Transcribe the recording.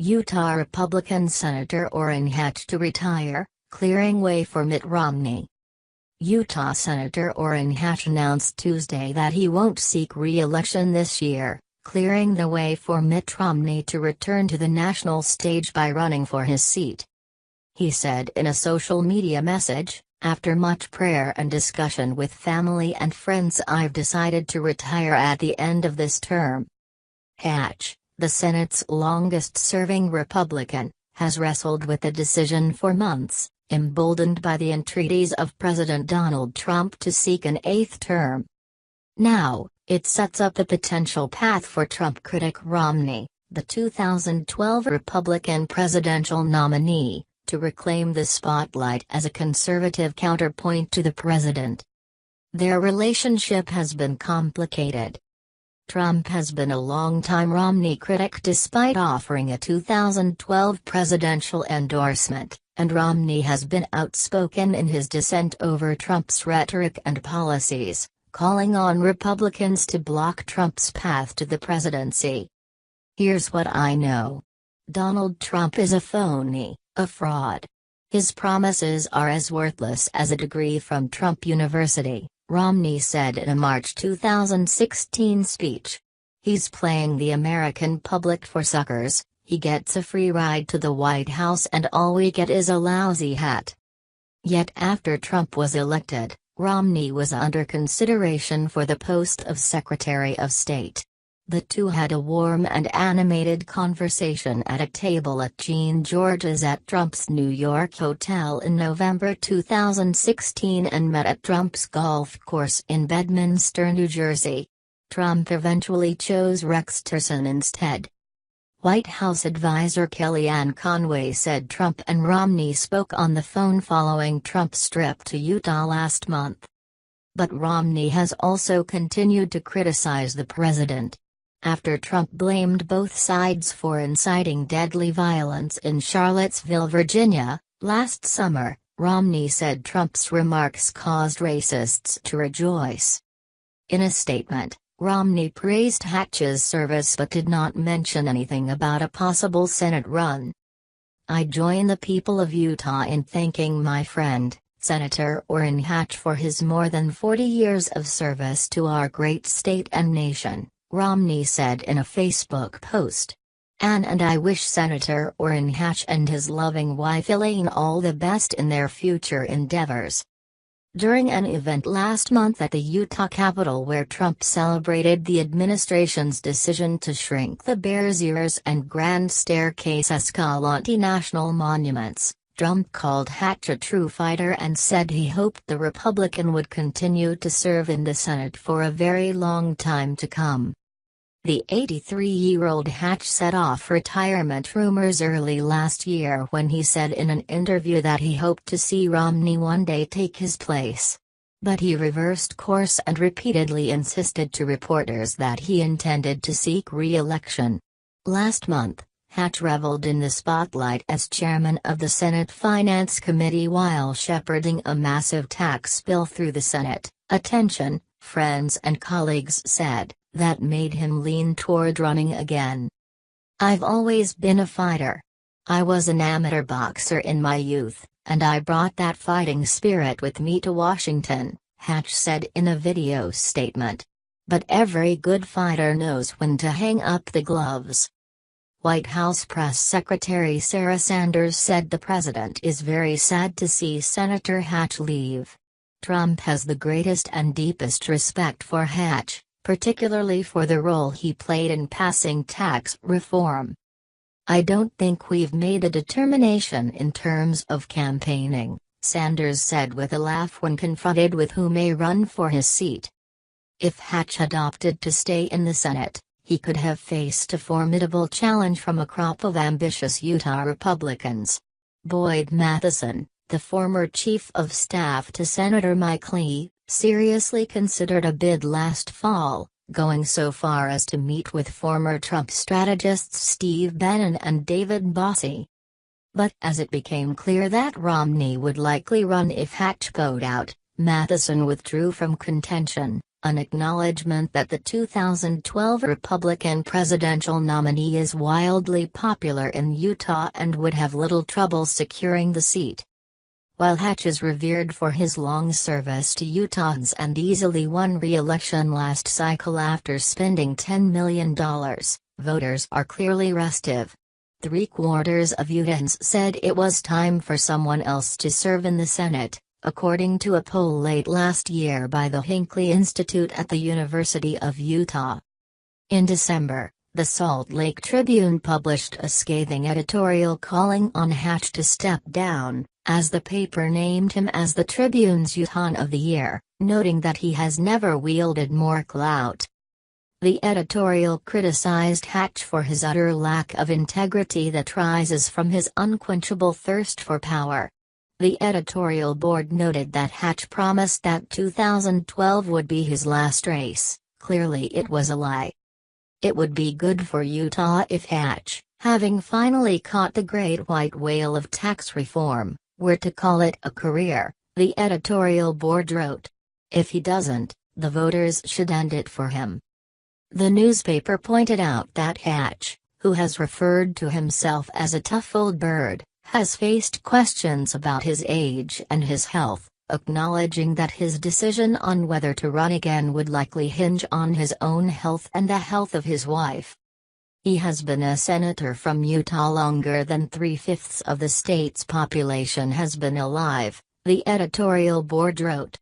Utah Republican Senator Orrin Hatch to retire, clearing way for Mitt Romney. Utah Senator Orrin Hatch announced Tuesday that he won't seek re-election this year, clearing the way for Mitt Romney to return to the national stage by running for his seat. He said in a social media message, "After much prayer and discussion with family and friends, I've decided to retire at the end of this term." Hatch, the Senate's longest-serving Republican, has wrestled with the decision for months, emboldened by the entreaties of President Donald Trump to seek an eighth term. Now, it sets up the potential path for Trump critic Romney, the 2012 Republican presidential nominee, to reclaim the spotlight as a conservative counterpoint to the president. Their relationship has been complicated. Trump has been a longtime Romney critic despite offering a 2012 presidential endorsement, and Romney has been outspoken in his dissent over Trump's rhetoric and policies, calling on Republicans to block Trump's path to the presidency. "Here's what I know. Donald Trump is a phony, a fraud. His promises are as worthless as a degree from Trump University," Romney said in a March 2016 speech. "He's playing the American public for suckers. He gets a free ride to the White House and all we get is a lousy hat." Yet after Trump was elected, Romney was under consideration for the post of Secretary of State. The two had a warm and animated conversation at a table at Jean George's at Trump's New York hotel in November 2016 and met at Trump's golf course in Bedminster, New Jersey. Trump eventually chose Rex Tillerson instead. White House advisor Kellyanne Conway said Trump and Romney spoke on the phone following Trump's trip to Utah last month. But Romney has also continued to criticize the president. After Trump blamed both sides for inciting deadly violence in Charlottesville, Virginia, last summer, Romney said Trump's remarks caused racists to rejoice. In a statement, Romney praised Hatch's service but did not mention anything about a possible Senate run. "I join the people of Utah in thanking my friend, Senator Orrin Hatch, for his more than 40 years of service to our great state and nation," Romney said in a Facebook post. "Ann and I wish Senator Orrin Hatch and his loving wife Elaine all the best in their future endeavors." During an event last month at the Utah Capitol where Trump celebrated the administration's decision to shrink the Bears Ears and Grand Staircase Escalante national monuments, Trump called Hatch a true fighter and said he hoped the Republican would continue to serve in the Senate for a very long time to come. The 83-year-old Hatch set off retirement rumors early last year when he said in an interview that he hoped to see Romney one day take his place. But he reversed course and repeatedly insisted to reporters that he intended to seek re-election. Last month, Hatch reveled in the spotlight as chairman of the Senate Finance Committee while shepherding a massive tax bill through the Senate. "Attention," friends and colleagues said, that made him lean toward running again. "I've always been a fighter. I was an amateur boxer in my youth, and I brought that fighting spirit with me to Washington," Hatch said in a video statement. "But every good fighter knows when to hang up the gloves." White House Press Secretary Sarah Sanders said the president is very sad to see Senator Hatch leave. Trump has the greatest and deepest respect for Hatch, particularly for the role he played in passing tax reform. "I don't think we've made a determination in terms of campaigning," Sanders said with a laugh when confronted with who may run for his seat. If Hatch had opted to stay in the Senate, he could have faced a formidable challenge from a crop of ambitious Utah Republicans. Boyd Matheson, the former chief of staff to Senator Mike Lee, seriously considered a bid last fall, going so far as to meet with former Trump strategists Steve Bannon and David Bossie. But as it became clear that Romney would likely run if Hatch bowed out, Matheson withdrew from contention, an acknowledgement that the 2012 Republican presidential nominee is wildly popular in Utah and would have little trouble securing the seat. While Hatch is revered for his long service to Utahns and easily won re-election last cycle after spending $10 million, voters are clearly restive. 3/4 of Utahns said it was time for someone else to serve in the Senate, according to a poll late last year by the Hinckley Institute at the University of Utah. In December, the Salt Lake Tribune published a scathing editorial calling on Hatch to step down, as the paper named him as the Tribune's Utahn of the Year, noting that he has never wielded more clout. The editorial criticized Hatch for his utter lack of integrity that rises from his unquenchable thirst for power. The editorial board noted that Hatch promised that 2012 would be his last race. Clearly it was a lie. It would be good for Utah if Hatch, having finally caught the great white whale of tax reform, were to call it a career, the editorial board wrote. If he doesn't, the voters should end it for him. The newspaper pointed out that Hatch, who has referred to himself as a tough old bird, has faced questions about his age and his health, acknowledging that his decision on whether to run again would likely hinge on his own health and the health of his wife. He has been a senator from Utah longer than 3/5 of the state's population has been alive, the editorial board wrote.